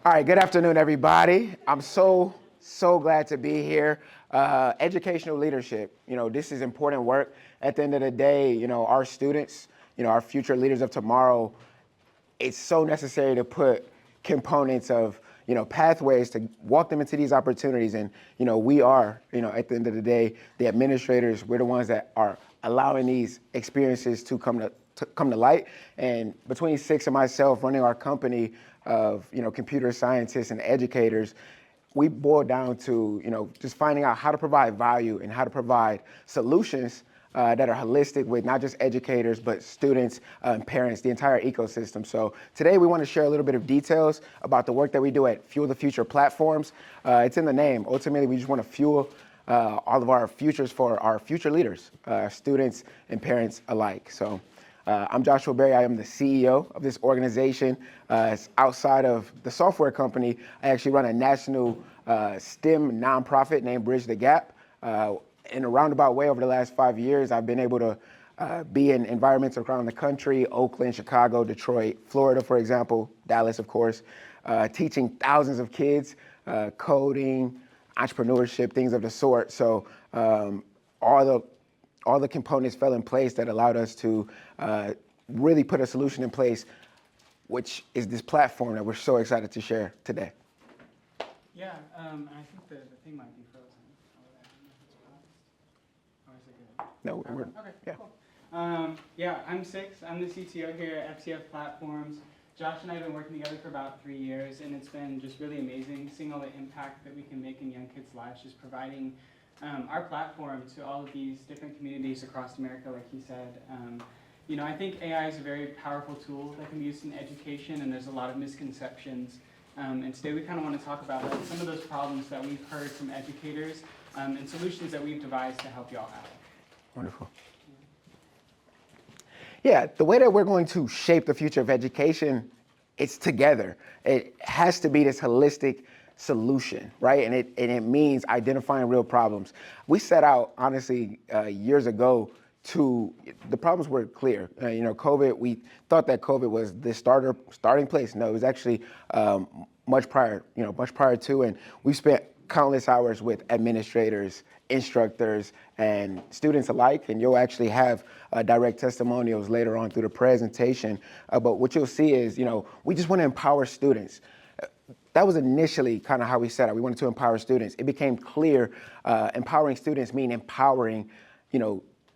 All right, good afternoon, everybody. I'm so glad to be here. Educational leadership, this is important work. At the end of the day, our students, our future leaders of tomorrow, it's so necessary to put components of, pathways to walk them into these opportunities. And, we are, at the end of the day, the administrators, we're the ones that are allowing these experiences to come to light. And between Six and myself running our company of, computer scientists and educators, we boil down to, just finding out how to provide value and how to provide solutions that are holistic with not just educators, but students and parents, the entire ecosystem. So today we want to share a little bit of details about the work that we do at Fuel the Future platforms. It's in the name. Ultimately, we just want to fuel all of our futures for our future leaders, students and parents alike. So I'm Joshua Berry. I am the CEO of this organization. It's outside of the software company. I actually run a national STEM nonprofit named Briidge The Gap. In a roundabout way, over the last 5 years, I've been able to be in environments around the country: Oakland, Chicago, Detroit, Florida, for example, Dallas, of course, teaching thousands of kids coding, entrepreneurship, things of the sort. So all the components fell in place that allowed us to really put a solution in place, which is this platform that we're so excited to share today. Yeah, I think the thing might be frozen. Or is it good? No, we're okay, yeah. Cool. Yeah, I'm Six. I'm the CTO here at FTF Platforms. Josh and I have been working together for about 3 years, and it's been just really amazing seeing all the impact that we can make in young kids' lives, just providing our platform to all of these different communities across America, like he said. I think AI is a very powerful tool that can be used in education, and there's a lot of misconceptions. And today we kind of want to talk about some of those problems that we've heard from educators and solutions that we've devised to help y'all out. Wonderful. Yeah, the way that we're going to shape the future of education, it's together. It has to be this holistic solution, right? And it means identifying real problems. We set out, honestly, years ago the problems were clear. COVID, we thought that COVID was the starting place. No, it was actually much prior to, and we spent countless hours with administrators, instructors, and students alike, and you'll actually have direct testimonials later on through the presentation. But what you'll see is, we just want to empower students. That was initially kind of how we set out. We wanted to empower students. It became clear empowering students mean empowering,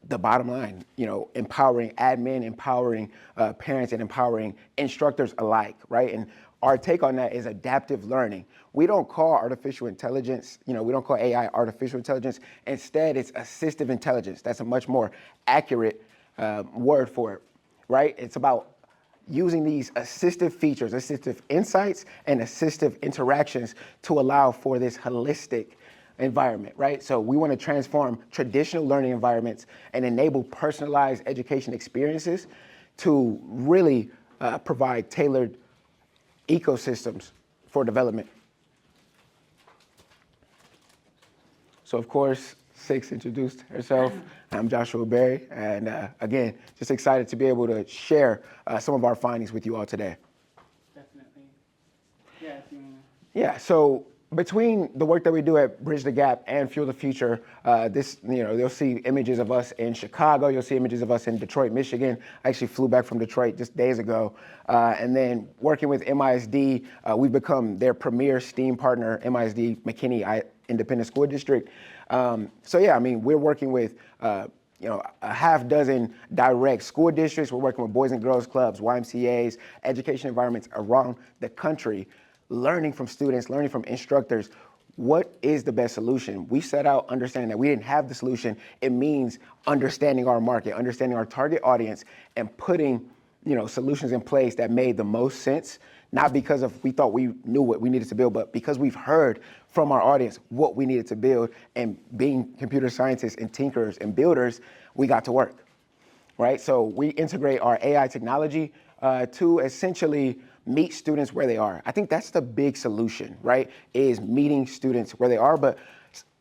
the bottom line, empowering admin, empowering parents, and empowering instructors alike, right? And our take on that is adaptive learning. We don't call artificial intelligence, we don't call AI artificial intelligence. Instead, it's assistive intelligence. That's a much more accurate word for it, right? It's about using these assistive features, assistive insights, and assistive interactions to allow for this holistic environment, right? So we want to transform traditional learning environments and enable personalized education experiences to really provide tailored ecosystems for development. So of course, Six introduced herself. I'm Joshua Berry, and again, just excited to be able to share some of our findings with you all today. Definitely. Yeah, if you want to. Yeah, so between the work that we do at Briidge The Gap and Fuel the Future, you'll see images of us in Chicago, you'll see images of us in Detroit, Michigan. I actually flew back from Detroit just days ago. And then working with MISD, we've become their premier STEAM partner, MISD McKinney Independent School District. We're working with a half dozen direct school districts. We're working with Boys and Girls Clubs, YMCAs, education environments around the country, learning from students, learning from instructors. What is the best solution? We set out understanding that we didn't have the solution. It means understanding our market, understanding our target audience, and putting solutions in place that made the most sense, not because we thought we knew what we needed to build, but because we've heard from our audience what we needed to build. And being computer scientists and tinkerers and builders, we got to work, right? So we integrate our AI technology to essentially meet students where they are. I think that's the big solution, right? Is meeting students where they are. But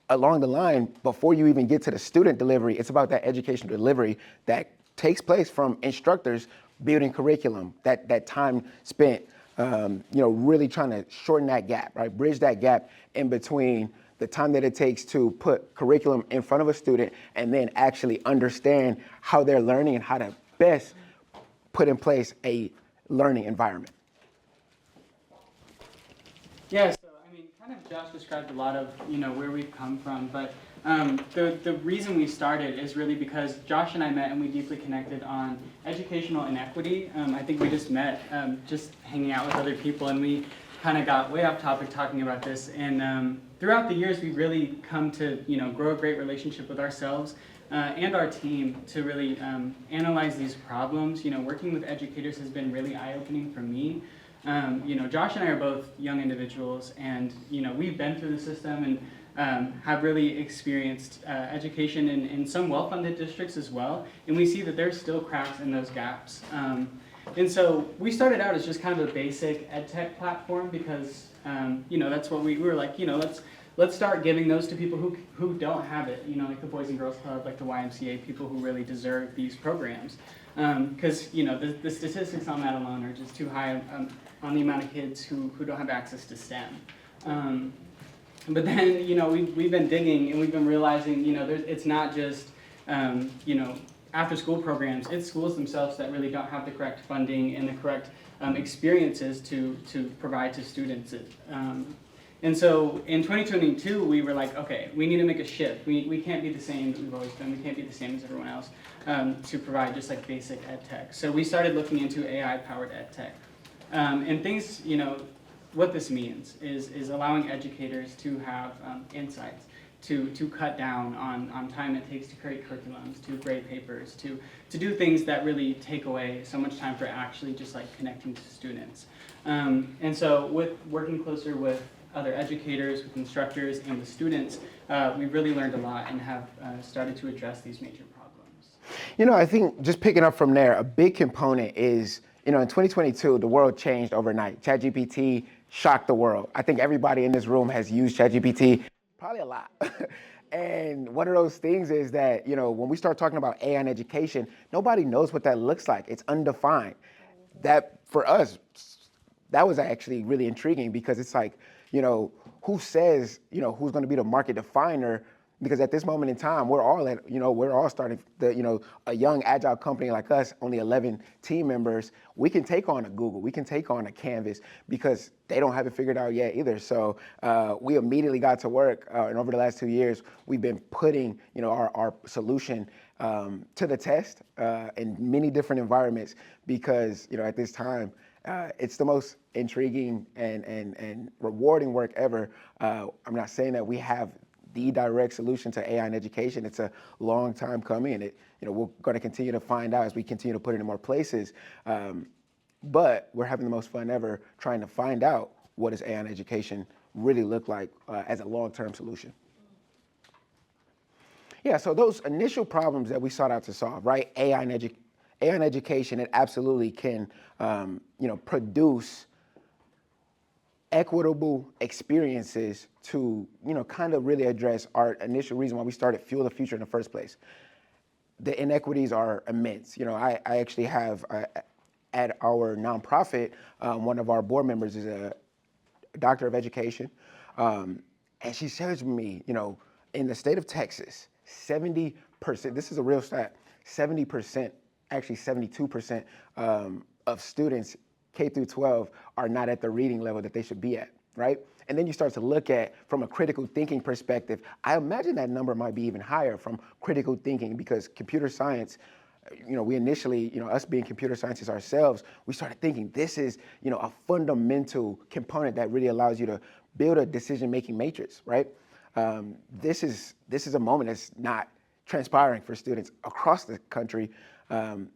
along the line, before you even get to the student delivery, it's about that educational delivery that takes place from instructors building curriculum, that time spent really trying to shorten that gap, right? Bridge that gap in between the time that it takes to put curriculum in front of a student and then actually understand how they're learning and how to best put in place a learning environment. Yeah, so I mean, kind of Josh described a lot of where we've come from, but the reason we started is really because Josh and I met and we deeply connected on educational inequity. I think we just met just hanging out with other people, and we kind of got way off topic talking about this. And throughout the years, we've really come to grow a great relationship with ourselves and our team to really analyze these problems. Working with educators has been really eye-opening for me. Josh and I are both young individuals, and we've been through the system and have really experienced education in some well-funded districts as well, and we see that there's still cracks in those gaps. And so we started out as just kind of a basic ed tech platform because that's what we were like. Let's start giving those to people who don't have it. Like the Boys and Girls Club, like the YMCA, people who really deserve these programs. Because the statistics on that alone are just too high on the amount of kids who don't have access to STEM. But then we've been digging and we've been realizing it's not just after school programs, it's schools themselves that really don't have the correct funding and the correct experiences to provide to students. And so in 2022, we were like, okay, we need to make a shift. We can't be the same that we've always been. We can't be the same as everyone else to provide just like basic ed tech. So we started looking into AI-powered ed tech. And things, what this means is allowing educators to have insights, to cut down on time it takes to create curriculums, to grade papers, to do things that really take away so much time for actually just like connecting to students. And so with working closer with other educators, with instructors, and with students, we've really learned a lot and have started to address these major problems. I think just picking up from there, a big component is, in 2022, the world changed overnight. ChatGPT shocked the world. I think everybody in this room has used ChatGPT probably a lot. And one of those things is that, when we start talking about AI in education, nobody knows what that looks like. It's undefined. That, for us, that was actually really intriguing because it's like, who says, who's going to be the market definer? Because at this moment in time, we're all starting a young agile company like us, only 11 team members. We can take on a Google, we can take on a Canvas because they don't have it figured out yet either. So we immediately got to work, and over the last 2 years, we've been putting, our solution to the test in many different environments because, at this time, it's the most intriguing and rewarding work ever. I'm not saying that we have the direct solution to AI in education. It's a long time coming, and we're going to continue to find out as we continue to put it in more places. But we're having the most fun ever trying to find out what does AI in education really look like as a long-term solution. Yeah, so those initial problems that we sought out to solve, right? AI in education, it absolutely can, produce equitable experiences to, kind of really address our initial reason why we started Fuel the Future in the first place. The inequities are immense. I actually have, at our nonprofit, one of our board members is a doctor of education, and she shares with me, in the state of Texas, 70%, this is a real stat, 70%, actually 72% of students K through 12 are not at the reading level that they should be at, right? And then you start to look at, from a critical thinking perspective, I imagine that number might be even higher from critical thinking because computer science, we initially, us being computer scientists ourselves, we started thinking this is, a fundamental component that really allows you to build a decision-making matrix, right? This is a moment that's not transpiring for students across the country,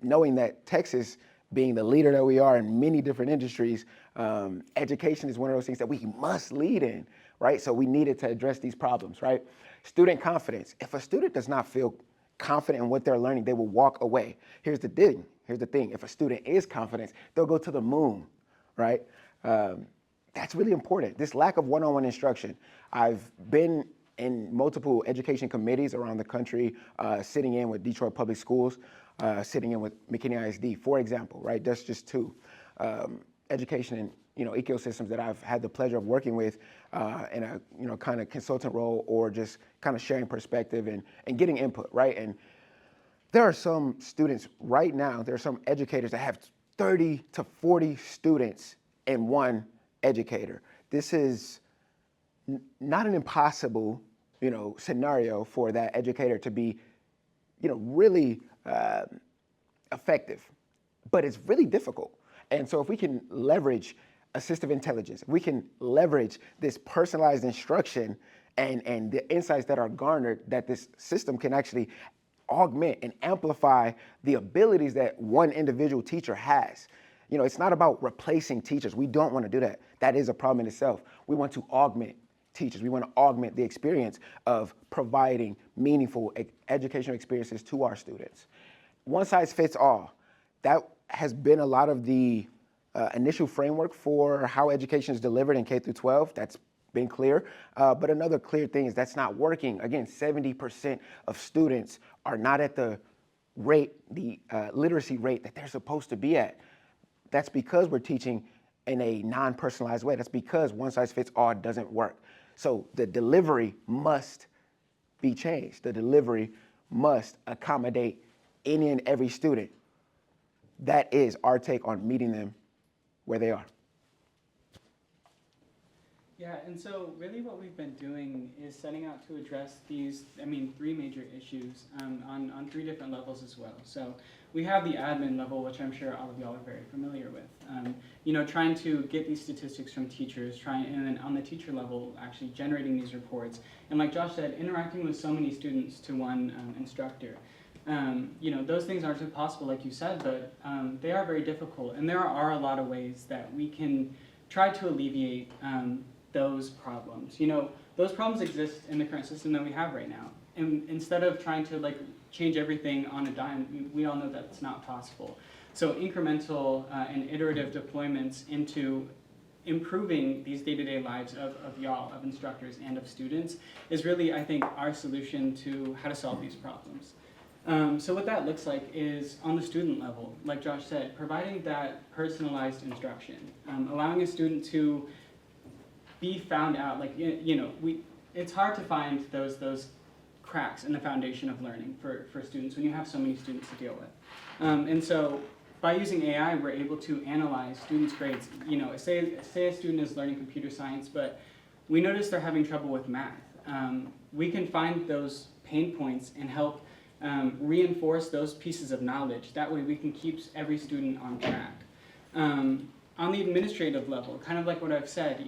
knowing that Texas, being the leader that we are in many different industries, education is one of those things that we must lead in, right? So we needed to address these problems, right? Student confidence. If a student does not feel confident in what they're learning, they will walk away. Here's the thing. If a student is confident, they'll go to the moon, right? That's really important. This lack of one-on-one instruction. I've been in multiple education committees around the country, sitting in with Detroit Public Schools, sitting in with McKinney ISD, for example, right? That's just two. Education ecosystems that I've had the pleasure of working with in a kind of consultant role, or just kind of sharing perspective and getting input, right? And there are some students right now, there are some educators that have 30 to 40 students in one educator. This is not an impossible, scenario for that educator to be, really effective, but it's really difficult. And so if we can leverage assistive intelligence, if we can leverage this personalized instruction and the insights that are garnered, that this system can actually augment and amplify the abilities that one individual teacher has. It's not about replacing teachers. We don't want to do that. That is a problem in itself. We want to augment teachers. We want to augment the experience of providing meaningful educational experiences to our students. One size fits all. That has been a lot of the initial framework for how education is delivered in K through 12. That's been clear. But another clear thing is that's not working. Again, 70% of students are not at the rate, the literacy rate that they're supposed to be at. That's because we're teaching in a non-personalized way. That's because one size fits all doesn't work. So the delivery must be changed. The delivery must accommodate any and every student. That is our take on meeting them where they are. Yeah, and so really what we've been doing is setting out to address these, three major issues on three different levels as well. So we have the admin level, which I'm sure all of y'all are very familiar with. Trying to get these statistics from teachers, and then on the teacher level, actually generating these reports. And like Josh said, interacting with so many students to one instructor. Those things aren't impossible, like you said, but they are very difficult. And there are a lot of ways that we can try to alleviate those problems. Those problems exist in the current system that we have right now. And instead of trying to change everything on a dime, we all know that's not possible. So incremental and iterative deployments into improving these day-to-day lives of y'all, of instructors, and of students is really, I think, our solution to how to solve these problems. So what that looks like is on the student level, like Josh said, providing that personalized instruction, allowing a student to be found out. It's hard to find those cracks in the foundation of learning for students when you have so many students to deal with. And so by using AI, we're able to analyze students' grades. Say a student is learning computer science, but we notice they're having trouble with math. We can find those pain points and help reinforce those pieces of knowledge. That way we can keep every student on track. On the administrative level, kind of like what I've said,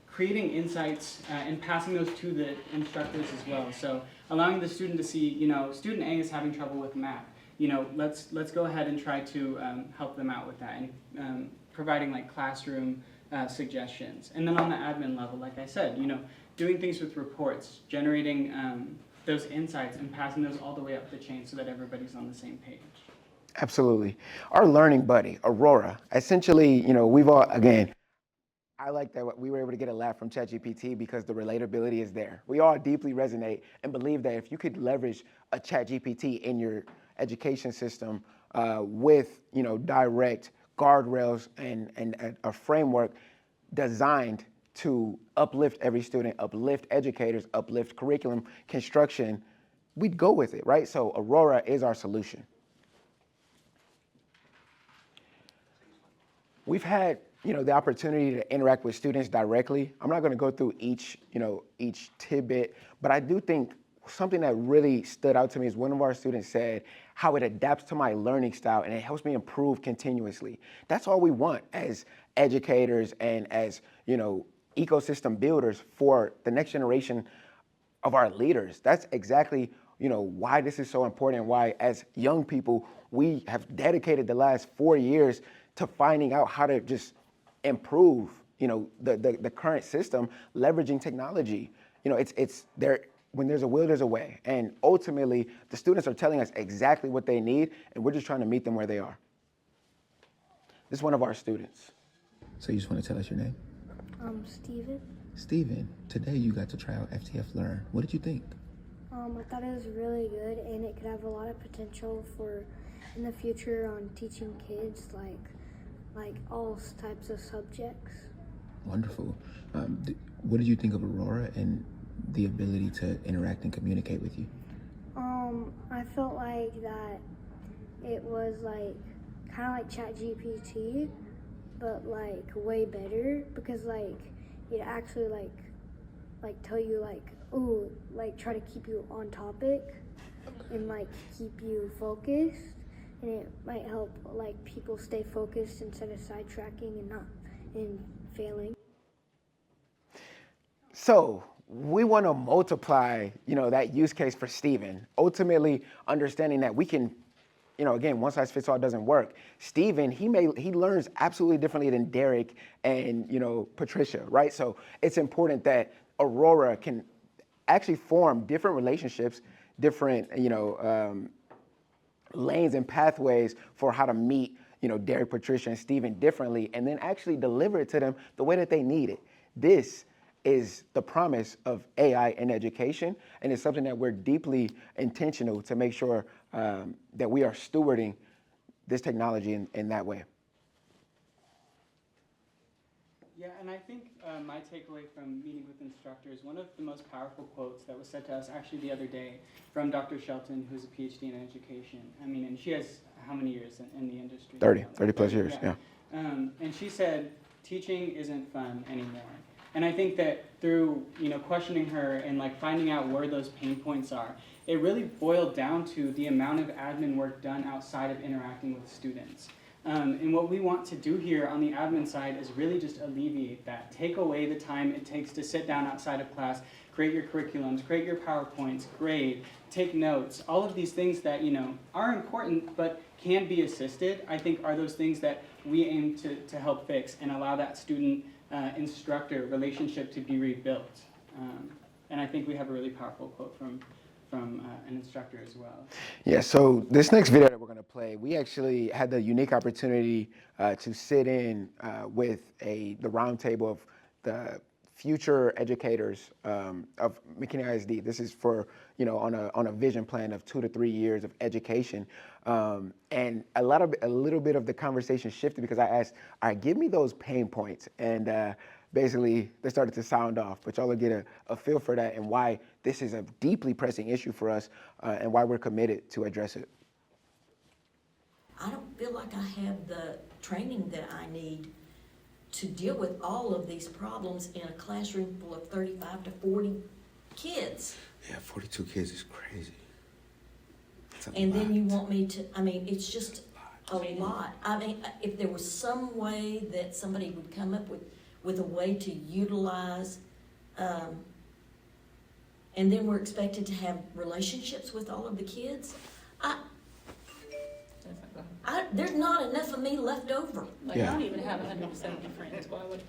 creating insights and passing those to the instructors as well. So allowing the student to see, student A is having trouble with math. Let's go ahead and try to help them out with that, and providing classroom suggestions. And then on the admin level, like I said, doing things with reports, generating those insights and passing those all the way up the chain so that everybody's on the same page. Absolutely. Our learning buddy, Aurora, essentially, we've all, again, I like that we were able to get a laugh from ChatGPT because the relatability is there. We all deeply resonate and believe that if you could leverage a ChatGPT in your education system with, direct guardrails and a framework designed to uplift every student, uplift educators, uplift curriculum construction, we'd go with it, right? So Aurora is our solution. We've had, the opportunity to interact with students directly. I'm not going to go through each tidbit, but I do think something that really stood out to me is one of our students said how it adapts to my learning style and it helps me improve continuously. That's all we want as educators and as, ecosystem builders for the next generation of our leaders. That's exactly, why this is so important and why as young people, we have dedicated the last 4 years to finding out how to just improve, the current system, leveraging technology. It's there. When there's a will, there's a way. And ultimately, the students are telling us exactly what they need, and we're just trying to meet them where they are. This is one of our students. So you just want to tell us your name? Steven. Steven, today you got to try out FTF Learn. What did you think? I thought it was really good, and it could have a lot of potential for in the future on teaching kids, like all types of subjects. Wonderful. What did you think of Aurora and the ability to interact and communicate with you? I felt like that it was like kind of like ChatGPT, but like way better, because like it actually like tell you like, ooh, like try to keep you on topic and like keep you focused, and it might help like people stay focused instead of sidetracking and failing. So we want to multiply, that use case for Stephen, ultimately understanding that we can, again, one size fits all doesn't work. Stephen, he learns absolutely differently than Derek and, Patricia, right? So it's important that Aurora can actually form different relationships, different, lanes and pathways for how to meet, Derek, Patricia, and Stephen differently, and then actually deliver it to them the way that they need it. This is the promise of AI in education, and it's something that we're deeply intentional to make sure that we are stewarding this technology in that way. Yeah, and I think my takeaway from meeting with instructors, one of the most powerful quotes that was said to us actually the other day from Dr. Shelton, who's a PhD in education. I mean, and she has how many years in the industry? 30 plus years, yeah. And she said, teaching isn't fun anymore. And I think that through, questioning her and like finding out where those pain points are, it really boiled down to the amount of admin work done outside of interacting with students. And what we want to do here on the admin side is really just alleviate that. Take away the time it takes to sit down outside of class, create your curriculums, create your PowerPoints, grade, take notes. All of these things that, are important but can be assisted, I think are those things that we aim to help fix and allow that student instructor relationship to be rebuilt. And I think we have a really powerful quote from an instructor as well. Yeah, so this next video that we're going to play, we actually had the unique opportunity to sit in with the roundtable of the future educators of McKinney ISD. This is for, on a vision plan of 2 to 3 years of education. And a little bit of the conversation shifted because I asked, all right, give me those pain points. And basically, they started to sound off, but y'all will get a feel for that and why this is a deeply pressing issue for us and why we're committed to address it. I don't feel like I have the training that I need to deal with all of these problems in a classroom full of 35 to 40 kids. Yeah, 42 kids is crazy. And then you want me to, it's just a lot. If there was some way that somebody would come up with a way to utilize, and then we're expected to have relationships with all of the kids, there's not enough of me left over. Like, Yeah. I don't even have 170 friends. Why would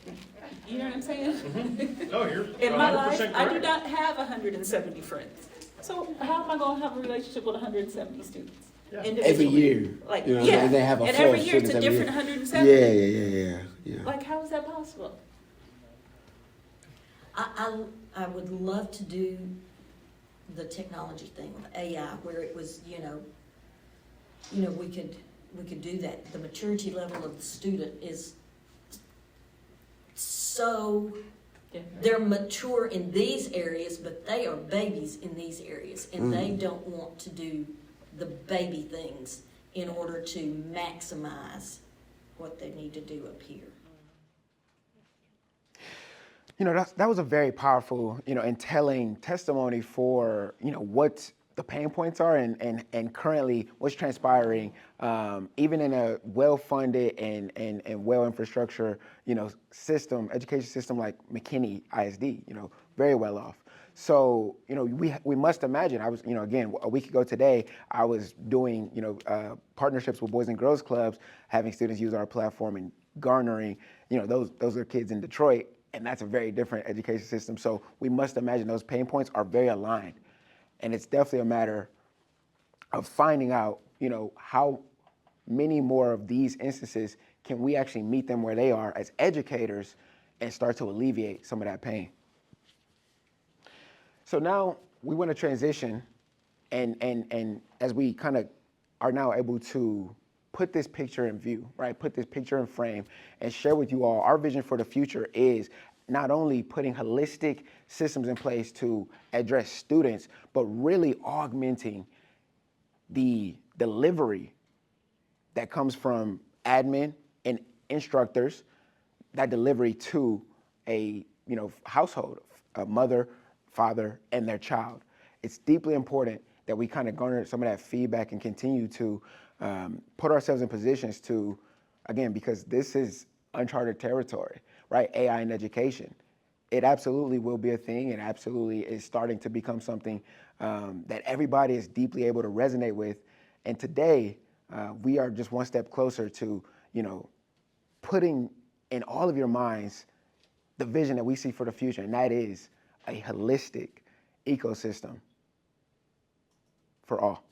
you know what I'm saying? No, you're In my life, 100% I do correct. not have 170 friends. So how am I going to have a relationship with 170 students? Yeah. Individually? Every year, Like, you know, yeah. they have a and flow every of year it's a students every different year. 170. Yeah. Like, how is that possible? I would love to do the technology thing with AI, where it was, we could do that. The maturity level of the student is so, they're mature in these areas, but they are babies in these areas, and they don't want to do the baby things in order to maximize what they need to do up here. That was a very powerful, and telling testimony for, what the pain points are and currently what's transpiring, even in a well-funded and well-infrastructure, education system like McKinney ISD, very well off. So, we must imagine, I was, again, a week ago today, I was doing, partnerships with Boys and Girls Clubs, having students use our platform and garnering, those are kids in Detroit. And that's a very different education system. So we must imagine those pain points are very aligned. And it's definitely a matter of finding out, how many more of these instances can we actually meet them where they are as educators and start to alleviate some of that pain. So now we want to transition and as we kind of are now able to put this picture in view, right? Put this picture in frame and share with you all our vision for the future is not only putting holistic systems in place to address students, but really augmenting the delivery that comes from admin and instructors, that delivery to a household, a mother, father, and their child. It's deeply important that we kind of garner some of that feedback and continue to put ourselves in positions to, again, because this is uncharted territory, right? AI in education. It absolutely will be a thing. It absolutely is starting to become something that everybody is deeply able to resonate with. And today, we are just one step closer to, putting in all of your minds the vision that we see for the future, and that is a holistic ecosystem for all.